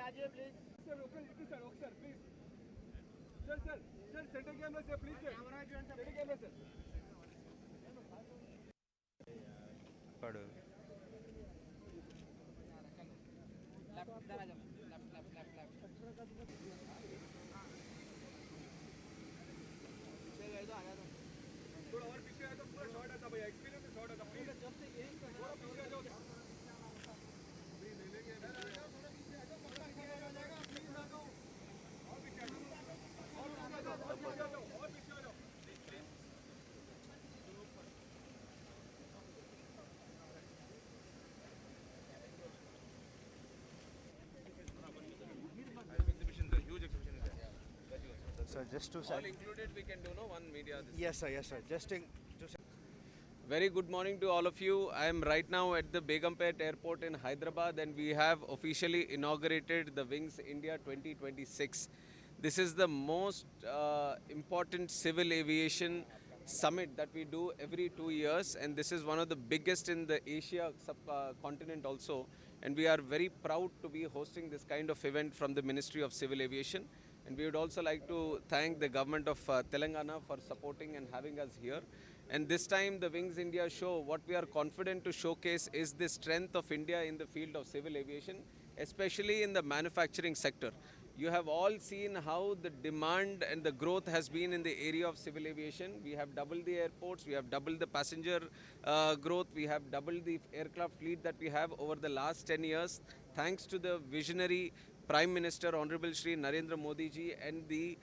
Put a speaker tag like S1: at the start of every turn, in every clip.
S1: आइए please
S2: sir sir please sir centre camera sir please sir centre camera sir
S3: पढ़ो
S1: left इधर आ जाओ left पीछे गए तो आ जा तुम
S2: थोड़ा और पीछे आए तो पूरा शॉट आता भैया एक्सपीरियंस शॉट आता प्लीज
S1: जब से यही
S2: थोड़ा पीछे आ जाओ ले लेंगे और पीछे आ जाओ और पीछे आ जाओ और पीछे आ जाओ exhibition, the huge exhibition is there.
S3: So just to
S4: All included, we can do no one media.
S3: yes sir. Just to
S4: Very good morning to all of you. I am right now at the Begumpet Airport in Hyderabad, and we have officially inaugurated the Wings India 2026. This is the most important civil aviation summit that we do every 2 years, and this is one of the biggest in the Asia subcontinent also. And we are very proud to be hosting this kind of event from the Ministry of Civil Aviation. And we would also like to thank the government of Telangana for supporting and having us here. And this time the Wings India show, what we are confident to showcase is the strength of India in the field of civil aviation, especially in the manufacturing sector. You have all seen how the demand and the growth has been in the area of civil aviation. We have doubled the airports, we have doubled the passenger growth, we have doubled the aircraft fleet that we have over the last 10 years, thanks to the visionary Prime Minister Honorable Shri Narendra Modi ji and the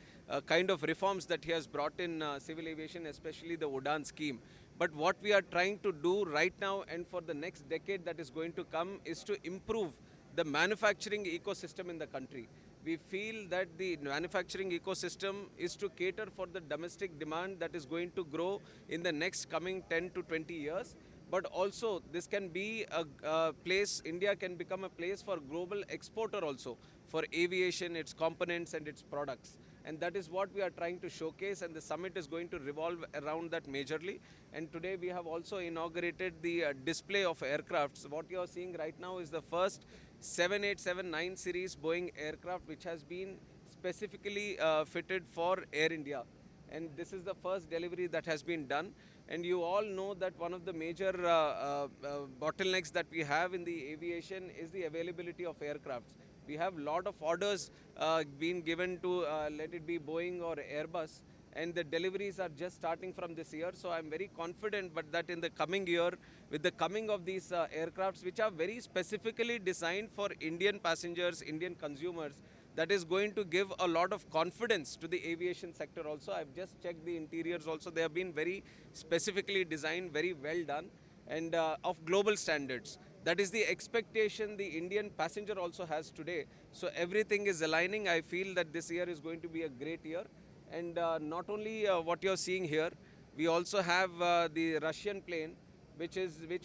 S4: kind of reforms that he has brought in civil aviation, especially the UDAN scheme. But what we are trying to do right now and for the next decade that is going to come is to improve the manufacturing ecosystem in the country. We feel that the manufacturing ecosystem is to cater for the domestic demand that is going to grow in the next coming 10 to 20 years. But also this can be a place, India can become a place for global exporter also for aviation, its components and its products. And that is what we are trying to showcase, and the summit is going to revolve around that majorly. And today we have also inaugurated the display of aircrafts. What you are seeing right now is the first 7879 series Boeing aircraft which has been specifically fitted for Air India. And this is the first delivery that has been done. And you all know that one of the major bottlenecks that we have in the aviation is the availability of aircrafts. We have lot of orders being given to let it be Boeing or Airbus, and the deliveries are just starting from this year. So I'm very confident but that in the coming year, with the coming of these aircrafts which are very specifically designed for Indian passengers, Indian consumers, that is going to give a lot of confidence to the aviation sector also. I've just checked the interiors also. They have been very specifically designed, very well done, and of global standards. That is the expectation the Indian passenger also has today. So everything is aligning. I feel that this year is going to be a great year. And not only what you're seeing here, we also have the Russian plane, which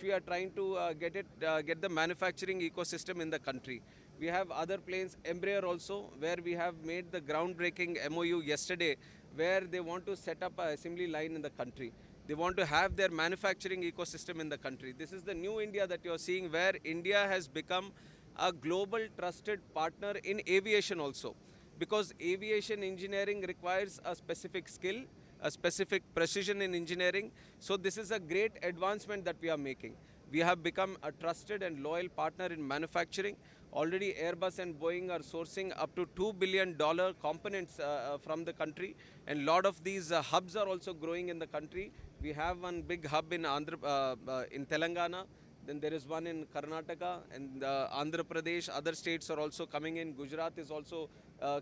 S4: we are trying to get the manufacturing ecosystem in the country. We have other planes, Embraer also, where we have made the groundbreaking MOU yesterday, where they want to set up an assembly line in the country. They want to have their manufacturing ecosystem in the country. This is the new India that you're seeing, where India has become a global trusted partner in aviation also. Because aviation engineering requires a specific skill, a specific precision in engineering. So this is a great advancement that we are making. We have become a trusted and loyal partner in manufacturing. Already Airbus and Boeing are sourcing up to $2 billion components from the country, and a lot of these hubs are also growing in the country. We have one big hub in in Telangana. Then there is one in Karnataka and Andhra Pradesh. Other states are also coming in. Gujarat is also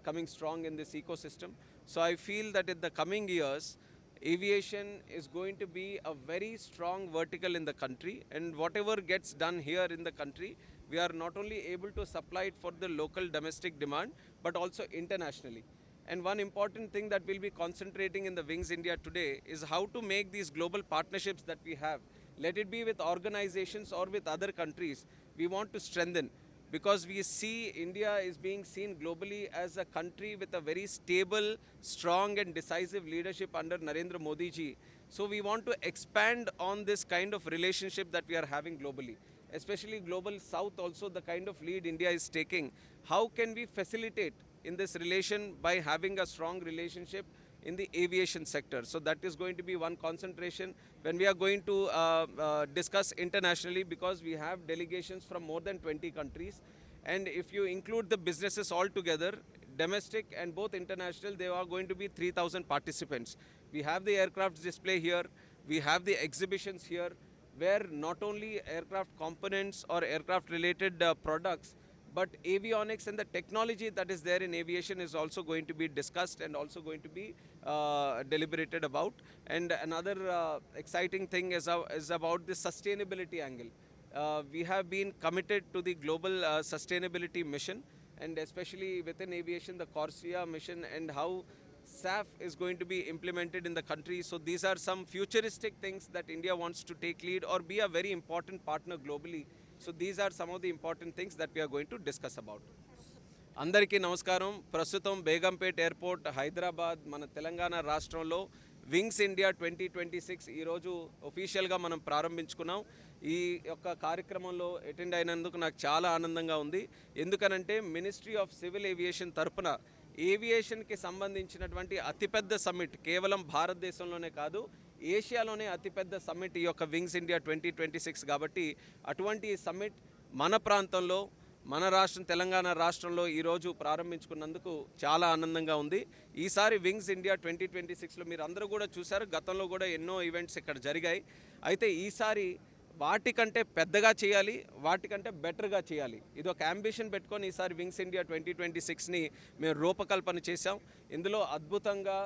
S4: coming strong in this ecosystem. So I feel that in the coming years, aviation is going to be a very strong vertical in the country. And whatever gets done here in the country, we are not only able to supply it for the local domestic demand, but also internationally. And one important thing that we'll be concentrating in the Wings India today is how to make these global partnerships that we have, let it be with organizations or with other countries, we want to strengthen. Because we see India is being seen globally as a country with a very stable, strong and decisive leadership under Narendra Modi ji. So we want to expand on this kind of relationship that we are having globally. especially global south also, the kind of lead India is taking, how can we facilitate in this relation by having a strong relationship in the aviation sector? So that is going to be one concentration when we are going to discuss internationally, because we have delegations from more than 20 countries, and if you include the businesses all together, domestic and both international, there are going to be 3,000 participants. We have the aircraft display here, we have the exhibitions here, where not only aircraft components or aircraft related products, but avionics and the technology that is there in aviation is also going to be discussed and also going to be deliberated about. And another exciting thing is about the sustainability angle. We have been committed to the global sustainability mission, and especially within aviation, the CORSIA mission, and how SAF is going to be implemented in the country. So these are some futuristic things that India wants to take lead or be a very important partner globally. So these are some of the important things that we are going to discuss about. అందరికీ నమస్కారం. ప్రస్తుతం Begumpet airport Hyderabad మన తెలంగాణ రాష్ట్రంలో wings India 2026 ఈరోజు ఒఫీషియల్గా మనం ప్రారంభించుకున్నాం. ఈ యొక్క కార్యక్రమంలో అటెండ్ అయినందుకు నాకు చాలా ఆనందంగా ఉంది. ఎందుకనంటే మినిస్ట్రీ ఆఫ్ సివిల్ ఏవియేషన్ తరపున ఏవియేషన్కి సంబంధించినటువంటి అతిపెద్ద సమ్మిట్, కేవలం భారతదేశంలోనే కాదు ఏషియాలోనే అతిపెద్ద సమ్మిట్ ఈ యొక్క వింగ్స్ ఇండియా 2026 కాబట్టి అటువంటి సమ్మిట్ మన ప్రాంతంలో, మన రాష్ట్రం తెలంగాణ రాష్ట్రంలో ఈరోజు ప్రారంభించుకున్నందుకు చాలా ఆనందంగా ఉంది. ఈసారి వింగ్స్ ఇండియా 2026లో మీరు అందరూ కూడా చూశారు, గతంలో కూడా ఎన్నో ఈవెంట్స్ ఇక్కడ జరిగాయి. అయితే ఈసారి వాటికంటే పెద్దగా చేయాలి, వాటికంటే బెటర్గా చేయాలి, ఇది ఒక అంబిషన్ పెట్టుకొని ఈసారి వింగ్స్ ఇండియా 2026ని మేము రూపకల్పన చేశాం. ఇందులో అద్భుతంగా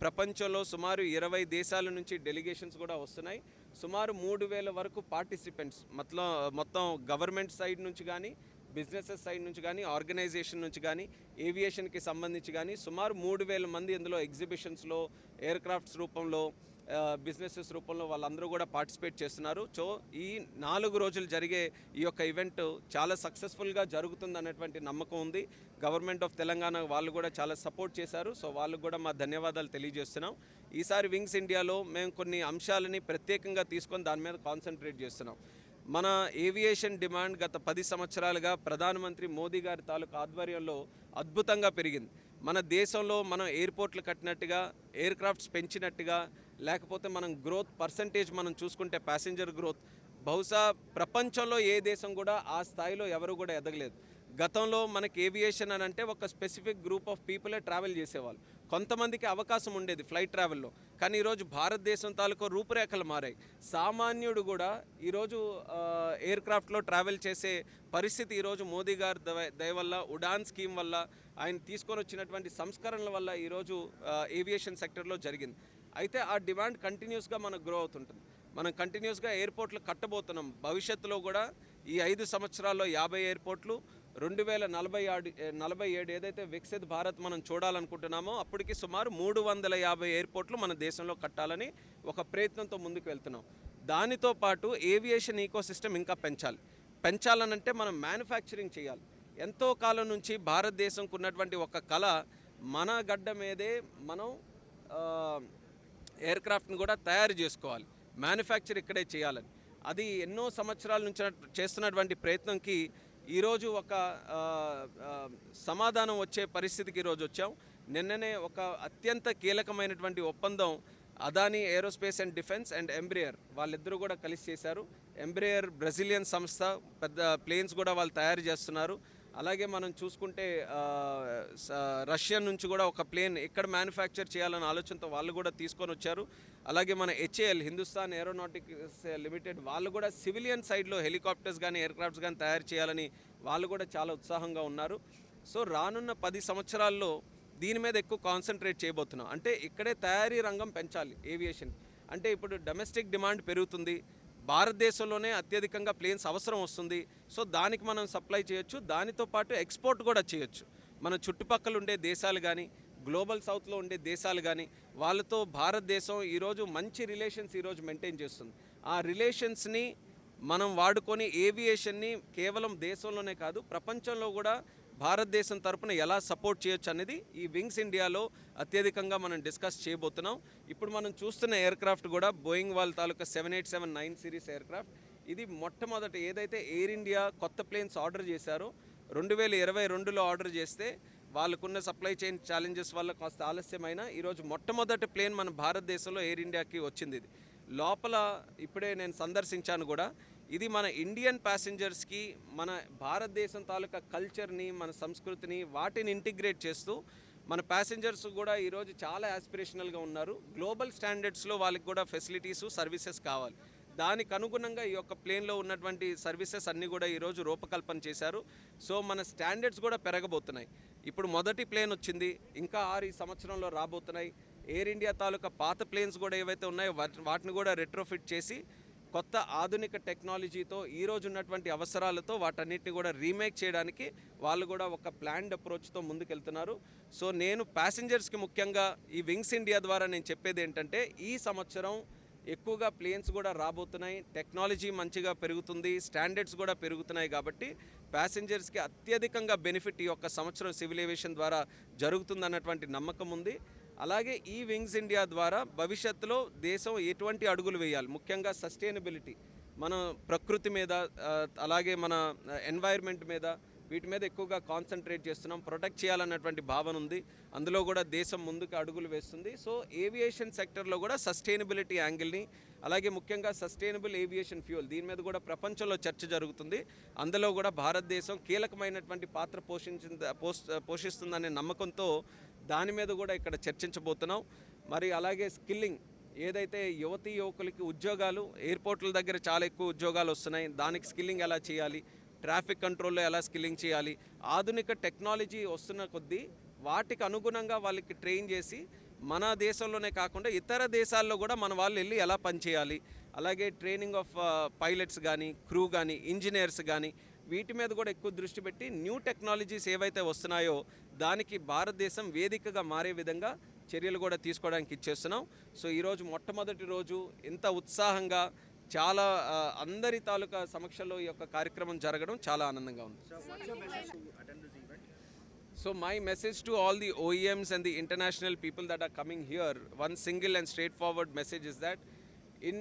S4: ప్రపంచంలో సుమారు 20 దేశాల నుంచి డెలిగేషన్స్ కూడా వస్తున్నాయి. సుమారు 3,000 వరకు పార్టిసిపెంట్స్, మొత్తం గవర్నమెంట్ సైడ్ నుంచి కానీ, బిజినెసెస్ సైడ్ నుంచి కానీ, ఆర్గనైజేషన్ నుంచి కానీ, ఏవియేషన్కి సంబంధించి కానీ సుమారు 3,000 మంది ఇందులో ఎగ్జిబిషన్స్లో, ఎయిర్క్రాఫ్ట్స్ రూపంలో, బిజినెసెస్ రూపంలో వాళ్ళందరూ కూడా పార్టిసిపేట్ చేస్తున్నారు. సో ఈ 4 రోజులు జరిగే ఈ యొక్క ఈవెంట్ చాలా సక్సెస్ఫుల్గా జరుగుతుంది అన్నటువంటి నమ్మకం ఉంది. గవర్నమెంట్ ఆఫ్ తెలంగాణ వాళ్ళు కూడా చాలా సపోర్ట్ చేశారు. సో వాళ్ళకు కూడా మా ధన్యవాదాలు తెలియజేస్తున్నాం. ఈసారి వింగ్స్ ఇండియాలో మేము కొన్ని అంశాలని ప్రత్యేకంగా తీసుకొని దాని మీద కాన్సన్ట్రేట్ చేస్తున్నాం. మన ఏవియేషన్ డిమాండ్ గత 10 సంవత్సరాలుగా ప్రధానమంత్రి మోదీ గారి తాలూకు ఆధ్వర్యంలో అద్భుతంగా పెరిగింది. మన దేశంలో మనం ఎయిర్పోర్ట్లు కట్టినట్టుగా, ఎయిర్క్రాఫ్ట్స్ పెంచినట్టుగా, లేకపోతే మనం గ్రోత్ పర్సంటేజ్ మనం చూసుకుంటే ప్యాసింజర్ గ్రోత్ బహుశా ప్రపంచంలో ఏ దేశం కూడా ఆ స్థాయిలో ఎవరు కూడా ఎదగలేదు. గతంలో మనకి ఏవియేషన్ అని అంటే ఒక స్పెసిఫిక్ గ్రూప్ ఆఫ్ పీపులే ట్రావెల్ చేసేవాళ్ళు, కొంతమందికి అవకాశం ఉండేది ఫ్లైట్ ట్రావెల్లో. కానీ ఈరోజు భారతదేశం తాలూకు రూపురేఖలు మారాయి. సామాన్యుడు కూడా ఈరోజు ఎయిర్క్రాఫ్ట్లో ట్రావెల్ చేసే పరిస్థితి ఈరోజు మోదీ గారి దయ వల్ల, ఉడాన్ స్కీమ్ వల్ల, ఆయన తీసుకొని వచ్చినటువంటి సంస్కరణల వల్ల ఈరోజు ఏవియేషన్ సెక్టర్లో జరిగింది. అయితే ఆ డిమాండ్ కంటిన్యూస్గా మనకు గ్రో అవుతుంటుంది. మనం కంటిన్యూస్గా ఎయిర్పోర్ట్లు కట్టబోతున్నాం. భవిష్యత్తులో కూడా ఈ 5 సంవత్సరాల్లో 50 ఎయిర్పోర్ట్లు, 2047 ఏదైతే వికసిత్ భారత్ మనం చూడాలనుకుంటున్నామో అప్పటికి సుమారు 350 ఎయిర్పోర్ట్లు మన దేశంలో కట్టాలని ఒక ప్రయత్నంతో ముందుకు వెళ్తున్నాం. దానితో పాటు ఏవియేషన్ ఈకోసిస్టమ్ ఇంకా పెంచాలనంటే మనం మ్యానుఫ్యాక్చరింగ్ చేయాలి. ఎంతో కాలం నుంచి భారతదేశంకు ఉన్నటువంటి ఒక కళ, మన గడ్డ మీదే మనం ఎయిర్క్రాఫ్ట్ని కూడా తయారు చేసుకోవాలి, మ్యానుఫ్యాక్చర్ ఇక్కడే చేయాలని. అది ఎన్నో సంవత్సరాల నుంచి చేస్తున్నటువంటి ప్రయత్నంకి ఈరోజు ఒక సమాధానం వచ్చే పరిస్థితికి ఈరోజు వచ్చాం. నిన్ననే ఒక అత్యంత కీలకమైనటువంటి ఒప్పందం Adani aerospace and defence and Embraer వాళ్ళిద్దరూ కూడా కలిసి చేశారు. ఎంబ్రియర్ బ్రెజిలియన్ సంస్థ, పెద్ద ప్లేన్స్ కూడా వాళ్ళు తయారు చేస్తున్నారు. అలాగే మనం చూసుకుంటే రష్యా నుంచి కూడా ఒక ప్లేన్ ఇక్కడ మ్యానుఫ్యాక్చర్ చేయాలన్న ఆలోచనతో వాళ్ళు కూడా తీసుకొని వచ్చారు. అలాగే మన హెచ్ఏఎల్, హిందుస్థాన్ ఏరోనాటిక్స్ లిమిటెడ్, వాళ్ళు కూడా సివిలియన్ సైడ్లో హెలికాప్టర్స్ కానీ ఎయిర్క్రాఫ్ట్స్ కానీ తయారు చేయాలని వాళ్ళు కూడా చాలా ఉత్సాహంగా ఉన్నారు. సో రానున్న 10 సంవత్సరాల్లో దీని మీద ఎక్కువ కాన్సన్ట్రేట్ చేయబోతున్నాం. అంటే ఇక్కడే తయారీ రంగం పెంచాలి ఏవియేషన్. అంటే ఇప్పుడు డొమెస్టిక్ డిమాండ్ పెరుగుతుంది, భారతదేశంలోనే అత్యధికంగా ప్లేన్స్ అవసరం వస్తుంది. సో దానికి మనం సప్లై చేయొచ్చు, దానితో పాటు ఎక్స్పోర్ట్ కూడా చేయొచ్చు. మన చుట్టుపక్కల ఉండే దేశాలు కానీ, గ్లోబల్ సౌత్లో ఉండే దేశాలు కానీ, వాళ్ళతో భారతదేశం ఈరోజు మంచి రిలేషన్స్ ఈరోజు మెయింటైన్ చేస్తుంది. ఆ రిలేషన్స్ని మనం వాడుకొని ఏవియేషన్ని కేవలం దేశంలోనే కాదు ప్రపంచంలో కూడా భారతదేశం తరపున ఎలా సపోర్ట్ చేయొచ్చు అనేది ఈ వింగ్స్ ఇండియాలో అత్యధికంగా మనం డిస్కస్ చేయబోతున్నాం. ఇప్పుడు మనం చూస్తున్న ఎయిర్క్రాఫ్ట్ కూడా బోయింగ్ వాళ్ళ తాలూకా 787-9 సిరీస్ ఎయిర్క్రాఫ్ట్. ఇది మొట్టమొదటి ఏదైతే ఎయిర్ ఇండియా కొత్త ప్లేన్స్ ఆర్డర్ చేశారో 2022లో ఆర్డర్ చేస్తే వాళ్ళకున్న సప్లై చైన్ ఛాలెంజెస్ వల్ల కాస్త ఆలస్యమైన ఈరోజు మొట్టమొదటి ప్లేన్ మన భారతదేశంలో ఎయిర్ ఇండియాకి వచ్చింది. ఇది లోపల ఇప్పుడే నేను సందర్శించాను కూడా. ఇది మన ఇండియన్ ప్యాసింజర్స్కి మన భారతదేశం తాలూకా కల్చర్ని, మన సంస్కృతిని, వాటిని ఇంటిగ్రేట్ చేస్తూ మన ప్యాసింజర్స్ కూడా ఈరోజు చాలా యాస్పిరేషనల్గా ఉన్నారు. గ్లోబల్ స్టాండర్డ్స్లో వాళ్ళకి కూడా ఫెసిలిటీసు, సర్వీసెస్ కావాలి. దానికి అనుగుణంగా ఈ యొక్క ప్లేన్లో ఉన్నటువంటి సర్వీసెస్ అన్నీ కూడా ఈరోజు రూపకల్పన చేశారు. సో మన స్టాండర్డ్స్ కూడా పెరగబోతున్నాయి. ఇప్పుడు మొదటి ప్లేన్ వచ్చింది, ఇంకా 6 ఈ సంవత్సరంలో రాబోతున్నాయి. ఎయిర్ ఇండియా తాలూకా పాత ప్లేన్స్ కూడా ఏవైతే ఉన్నాయో వాటిని కూడా రెట్రోఫిట్ చేసి కొత్త ఆధునిక టెక్నాలజీతో ఈరోజు ఉన్నటువంటి అవసరాలతో వాటన్నిటిని కూడా రీమేక్ చేయడానికి వాళ్ళు కూడా ఒక ప్లాన్డ్ అప్రోచ్తో ముందుకెళ్తున్నారు. సో నేను ప్యాసింజర్స్కి ముఖ్యంగా ఈ వింగ్స్ ఇండియా ద్వారా నేను చెప్పేది ఏంటంటే, ఈ సంవత్సరం ఎక్కువగా ప్లేన్స్ కూడా రాబోతున్నాయి, టెక్నాలజీ మంచిగా పెరుగుతుంది, స్టాండర్డ్స్ కూడా పెరుగుతున్నాయి. కాబట్టి ప్యాసింజర్స్కి అత్యధికంగా బెనిఫిట్ ఈ యొక్క సంవత్సరం సివిల్ ఏవియేషన్ ద్వారా జరుగుతుందన్నటువంటి నమ్మకం ఉంది. అలాగే ఈ వింగ్స్ ఇండియా ద్వారా భవిష్యత్తులో దేశం ఎటువంటి అడుగులు వేయాలి, ముఖ్యంగా సస్టైనబిలిటీ, మన ప్రకృతి మీద, అలాగే మన ఎన్వైర్న్మెంట్ మీద, వీటి మీద ఎక్కువగా కాన్సన్ట్రేట్ చేస్తున్నాం. ప్రొటెక్ట్ చేయాలన్నటువంటి భావన ఉంది. అందులో కూడా దేశం ముందుకు అడుగులు వేస్తుంది. సో ఏవియేషన్ సెక్టర్లో కూడా సస్టైనబిలిటీ యాంగిల్ని, అలాగే ముఖ్యంగా సస్టైనబుల్ ఏవియేషన్ ఫ్యూయల్, దీని మీద కూడా ప్రపంచంలో చర్చ జరుగుతుంది. అందులో కూడా భారతదేశం కీలకమైనటువంటి పాత్ర పోషిస్తుందనే నమ్మకంతో దాని మీద కూడా ఇక్కడ చర్చించబోతున్నాం. మరి అలాగే స్కిల్లింగ్, ఏదైతే యువతీ యువకులకి ఉద్యోగాలు, ఎయిర్పోర్ట్ల దగ్గర చాలా ఎక్కువ ఉద్యోగాలు వస్తున్నాయి, దానికి స్కిల్లింగ్ ఎలా చేయాలి, ట్రాఫిక్ కంట్రోల్లో ఎలా స్కిల్లింగ్ చేయాలి, ఆధునిక టెక్నాలజీ వస్తున్న కొద్దీ వాటికి అనుగుణంగా వాళ్ళకి ట్రైన్ చేసి మన దేశంలోనే కాకుండా ఇతర దేశాల్లో కూడా మన వాళ్ళు వెళ్ళి ఎలా పనిచేయాలి, అలాగే ట్రైనింగ్ ఆఫ్ పైలట్స్ కానీ, క్రూ కానీ, ఇంజనీర్స్ కానీ, వీటి మీద కూడా ఎక్కువ దృష్టి పెట్టి న్యూ టెక్నాలజీస్ ఏవైతే వస్తున్నాయో దానికి భారతదేశం వేదికగా మారే విధంగా చర్యలు కూడా తీసుకోవడానికి ఇచ్చేస్తున్నాం. సో ఈరోజు మొట్టమొదటి రోజు ఇంత ఉత్సాహంగా చాలా అందరి తాలూకా సమక్షంలో ఈ యొక్క కార్యక్రమం జరగడం చాలా ఆనందంగా ఉంది. So my message to all the OEMs and the international people that are coming here, one single and straightforward message is that in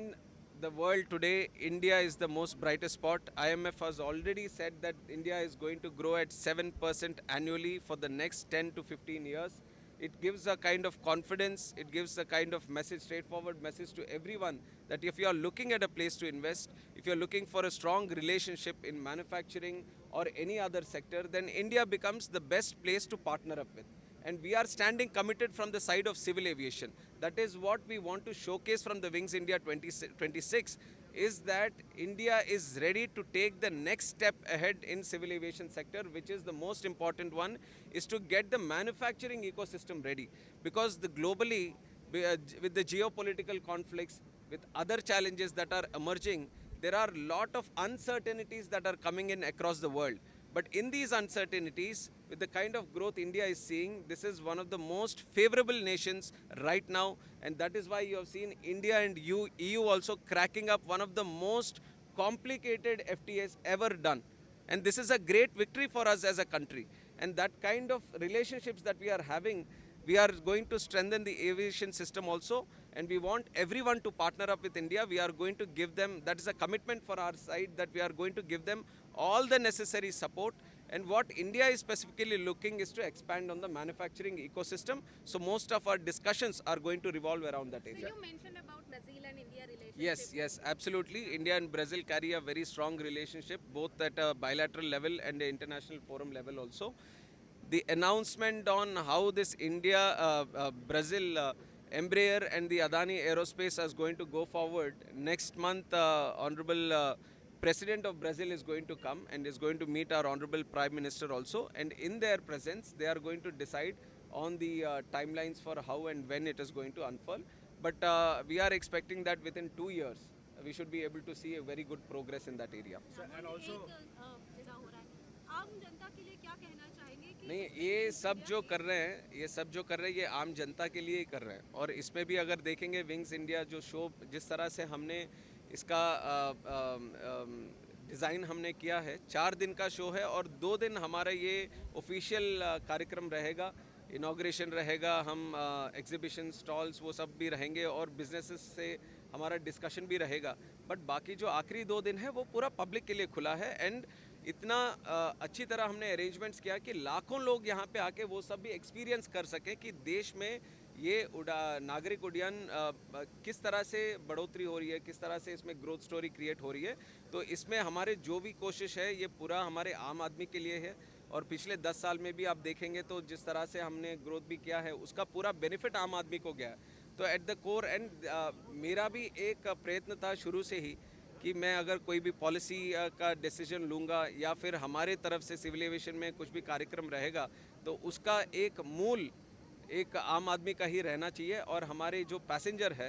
S4: the world today, India is the most brightest spot. IMF has already said that India is going to grow at 7% annually for the next 10 to 15 years. It gives a kind of confidence, it gives a kind of message, straightforward message to everyone that if you are looking at a place to invest, if you are looking for a strong relationship in manufacturing or any other sector, then India becomes the best place to partner up with. And we are standing committed from the side of civil aviation. That is what we want to showcase from the Wings India 2026, is that India is ready to take the next step ahead in civil aviation sector, which is the most important one, is to get the manufacturing ecosystem ready. Because globally, with the geopolitical conflicts, with other challenges that are emerging, there are a lot of uncertainties that are coming in across the world. But in these uncertainties, with the kind of growth India is seeing, this is one of the most favorable nations right now, and that is why you have seen India and EU also cracking up one of the most complicated FTAs ever done. And this is a great victory for us as a country. And that kind of relationships that we are having, we are going to strengthen the aviation system also, and we want everyone to partner up with India. We are going to give them, that is a commitment for our side, that we are going to give them all the necessary support. And what India is specifically looking is to expand on the manufacturing ecosystem. So most of our discussions are going to revolve around that area.
S5: So you mentioned about Brazil and India relationship.
S4: Yes, absolutely. India and Brazil carry a very strong relationship, both at a bilateral level and the international forum level also. The announcement on how this India-Brazil Embraer and the Adani Aerospace is going to go forward, next month Honorable President of Brazil is going to come and is going to meet our Honorable Prime Minister also, and in their presence they are going to decide on the timelines for how and when it is going to unfurl. But we are expecting that within 2 years we should be able to see a very good progress in that area.
S2: And also
S5: आम जनता के लिए क्या कहना चाहेंगे कि
S4: नहीं, ये सब जो कर रहे हैं ये आम जनता के लिए ही कर रहे हैं. और इसमें भी अगर देखेंगे विंग्स इंडिया जो शो, जिस तरह से हमने इसका डिज़ाइन हमने किया है, 4 दिन का शो है और 2 दिन हमारा ये ऑफिशियल कार्यक्रम रहेगा, इनॉग्रेशन रहेगा, हम एग्जीबिशन स्टॉल्स वो सब भी रहेंगे और बिजनेसेस से हमारा डिस्कशन भी रहेगा। बट बाकी जो आखिरी 2 दिन है वो पूरा पब्लिक के लिए खुला है एंड इतना अच्छी तरह हमने अरेंजमेंट्स किया कि लाखों लोग यहाँ पे आके वो सब भी एक्सपीरियंस कर सकें कि देश में ये नागरिक उड्डयन किस तरह से बढ़ोतरी हो रही है, किस तरह से इसमें ग्रोथ स्टोरी क्रिएट हो रही है। तो इसमें हमारे जो भी कोशिश है ये पूरा हमारे आम आदमी के लिए है और पिछले 10 साल में भी आप देखेंगे तो जिस तरह से हमने ग्रोथ भी किया है उसका पूरा बेनिफिट आम आदमी को गया है। तो एट द कोर एंड मेरा भी एक प्रयत्न था शुरू से ही कि मैं अगर कोई भी पॉलिसी का डिसीजन लूँगा या फिर हमारे तरफ से सिविल एविएशन में कुछ भी कार्यक्रम रहेगा तो उसका एक मूल एक आम आदमी का ही रहना चाहिए और हमारे जो पैसेंजर है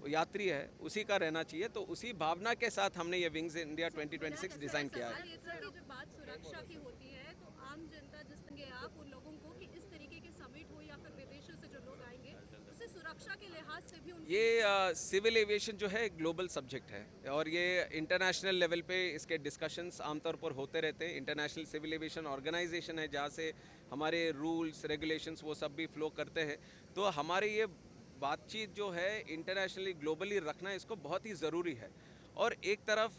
S4: यात्री है उसी का रहना चाहिए। तो उसी भावना के साथ हमने ये विंग्स इंडिया 2026 डिज़ाइन किया है।
S5: जब बात सुरक्षा की होती है तो आम जनता जिस तरह आप उन लोगों को कि इस तरीके के समिट हो या फिर विदेशों से जो लोग आएंगे उससे सुरक्षा के लिहाज से भी
S4: ये सिविल एविएशन जो है ग्लोबल सब्जेक्ट है और ये इंटरनेशनल लेवल पे इसके डिस्कशंस आमतौर पर होते रहते हैं। इंटरनेशनल सिविल एविएशन ऑर्गेनाइजेशन है जहाँ से हमारे रूल्स रेगुलेशंस वो सब भी फ्लो करते हैं। तो हमारे ये बातचीत जो है इंटरनेशनली ग्लोबली रखना इसको बहुत ही ज़रूरी है। और एक तरफ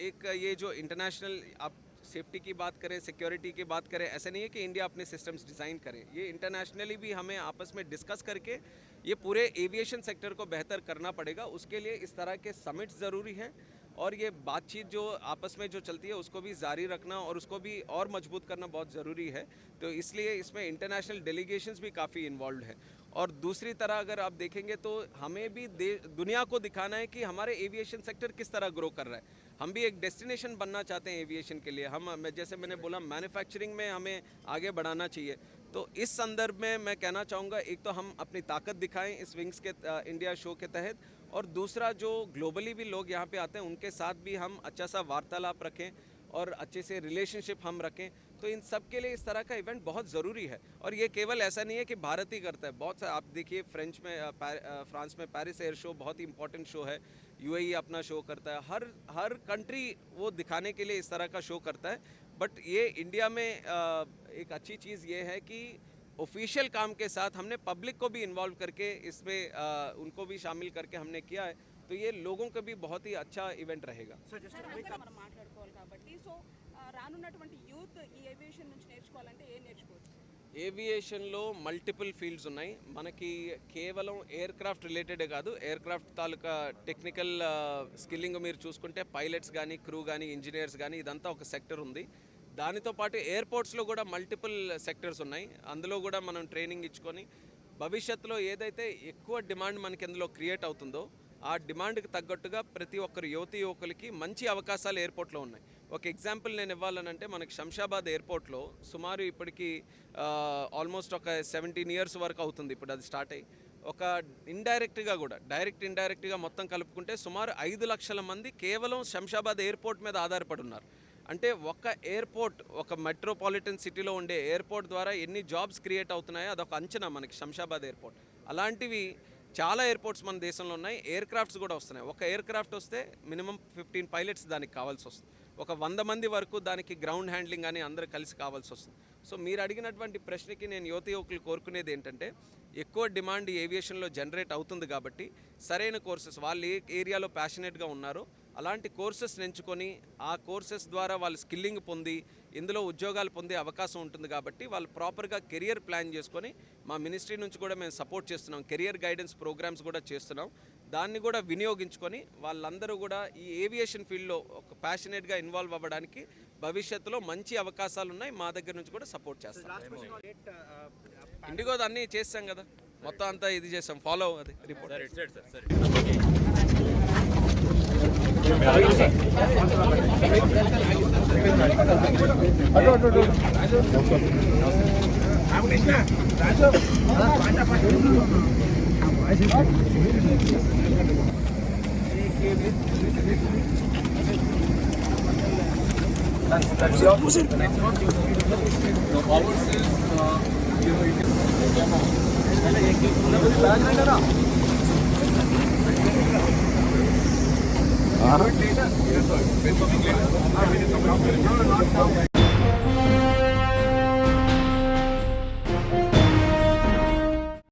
S4: एक ये जो इंटरनेशनल आप सेफ्टी की बात करें, सिक्योरिटी की बात करें, ऐसा नहीं है कि इंडिया अपने सिस्टम्स डिज़ाइन करे, ये इंटरनेशनली भी हमें आपस में डिस्कस करके ये पूरे एविएशन सेक्टर को बेहतर करना पड़ेगा। उसके लिए इस तरह के समिट्स ज़रूरी हैं और ये बातचीत जो आपस में जो चलती है उसको भी जारी रखना और उसको भी और मजबूत करना बहुत ज़रूरी है। तो इसलिए इसमें इंटरनेशनल डेलीगेशंस भी काफ़ी इन्वॉल्व है। और दूसरी तरह अगर आप देखेंगे तो हमें भी दुनिया को दिखाना है कि हमारे एविएशन सेक्टर किस तरह ग्रो कर रहा है। हम भी एक डेस्टिनेशन बनना चाहते हैं एविएशन के लिए। हम जैसे मैंने बोला मैन्युफैक्चरिंग में हमें आगे बढ़ाना चाहिए। तो इस संदर्भ में मैं कहना चाहूँगा एक तो हम अपनी ताकत दिखाएं इस विंग्स के इंडिया शो के तहत और दूसरा जो ग्लोबली भी लोग यहाँ पे आते हैं उनके साथ भी हम अच्छा सा वार्तालाप रखें और अच्छे से रिलेशनशिप हम रखें। तो इन सब के लिए इस तरह का इवेंट बहुत ज़रूरी है। और ये केवल ऐसा नहीं है कि भारत ही करता है, बहुत सा आप देखिए फ्रांस में पेरिस एयर शो बहुत ही इंपॉर्टेंट शो है, यूएई अपना शो करता है, हर कंट्री वो दिखाने के लिए इस तरह का शो करता है। बट ये इंडिया में एक अच्छी चीज़ ये है कि ऑफिशियल काम के साथ हमने पब्लिक को भी इन्वॉल्व करके इसमें उनको भी शामिल करके हमने किया है। तो ये लोगों का भी बहुत ही अच्छा इवेंट रहेगा।
S2: మాట్లాడుకోవాలి కాబట్టి సో రానున్నటువంటి యూత్ ఈ ఏవియేషన్ నుంచి నేర్చుకోవాలంటే ఏం నేర్చుకోవచ్చు?
S4: ఏవియేషన్లో మల్టిపుల్ ఫీల్డ్స్ ఉన్నాయి మనకి, కేవలం ఎయిర్ క్రాఫ్ట్ రిలేటెడే కాదు, ఎయిర్ క్రాఫ్ట్ తాలూకా టెక్నికల్ స్కిల్లింగ్ మీరు చూసుకుంటే పైలట్స్ కానీ క్రూ కానీ ఇంజనీర్స్ కానీ ఇదంతా ఒక సెక్టర్ ఉంది. దానితో పాటు ఎయిర్పోర్ట్స్లో కూడా మల్టిపుల్ సెక్టర్స్ ఉన్నాయి, అందులో కూడా మనం ట్రైనింగ్ ఇచ్చుకొని భవిష్యత్తులో ఏదైతే ఎక్కువ డిమాండ్ మనకి ఇందులో క్రియేట్ అవుతుందో ఆ డిమాండ్కి తగ్గట్టుగా ప్రతి ఒక్కరు యువకులకి మంచి అవకాశాలు ఎయిర్పోర్ట్లో ఉన్నాయి. ఒక ఎగ్జాంపుల్ నేను ఇవ్వాలనంటే మనకి శంషాబాద్ ఎయిర్పోర్ట్లో సుమారు ఇప్పటికి ఆల్మోస్ట్ ఒక 17 ఇయర్స్ వరకు అవుతుంది ఇప్పుడు అది స్టార్ట్ అయ్యి. ఒక ఇండైరెక్ట్గా కూడా ఇండైరెక్ట్గా మొత్తం కలుపుకుంటే సుమారు 5 లక్షల మంది కేవలం శంషాబాద్ ఎయిర్పోర్ట్ మీద ఆధారపడి ఉన్నారు. అంటే ఒక ఎయిర్పోర్ట్, ఒక మెట్రోపాలిటన్ సిటీలో ఉండే ఎయిర్పోర్ట్ ద్వారా ఎన్ని జాబ్స్ క్రియేట్ అవుతున్నాయో అదొక అంచనా మనకి శంషాబాద్ ఎయిర్పోర్ట్. అలాంటివి చాలా ఎయిర్పోర్ట్స్ మన దేశంలో ఉన్నాయి. ఎయిర్ క్రాఫ్ట్స్ కూడా వస్తున్నాయి. ఒక ఎయిర్ క్రాఫ్ట్ వస్తే మినిమం 15 పైలట్స్ దానికి కావాల్సి వస్తుంది. ఒక 100 మంది వరకు దానికి గ్రౌండ్ హ్యాండ్లింగ్ అని అందరూ కలిసి కావాల్సి వస్తుంది. సో మీరు అడిగినటువంటి ప్రశ్నకి నేను యువకులు కోరుకునేది ఏంటంటే ఎక్కువ డిమాండ్ ఏవియేషన్లో జనరేట్ అవుతుంది కాబట్టి సరైన కోర్సెస్ వాళ్ళు ఏ ఏరియాలో ప్యాషనేట్గా ఉన్నారో అలాంటి కోర్సెస్ ఎంచుకొని ఆ కోర్సెస్ ద్వారా వాళ్ళు స్కిల్లింగ్ పొంది ఇందులో ఉద్యోగాలు పొందే అవకాశం ఉంటుంది. కాబట్టి వాళ్ళు ప్రాపర్గా కెరియర్ ప్లాన్ చేసుకొని మా మినిస్ట్రీ నుంచి కూడా మేము సపోర్ట్ చేస్తున్నాం, కెరియర్ గైడెన్స్ ప్రోగ్రామ్స్ కూడా చేస్తున్నాం. దాన్ని కూడా వినియోగించుకొని వాళ్ళందరూ కూడా ఈ ఏవియేషన్ ఫీల్డ్లో ఒక ప్యాషనేట్గా ఇన్వాల్వ్ అవ్వడానికి భవిష్యత్తులో మంచి అవకాశాలు ఉన్నాయి. మా దగ్గర నుంచి కూడా సపోర్ట్ చేస్తాం. ఇండిగో అన్నీ చేస్తాం కదా, మొత్తం అంతా ఇది చేస్తాం, ఫాలో అది report.
S6: That's the opposite. The ours is, you know,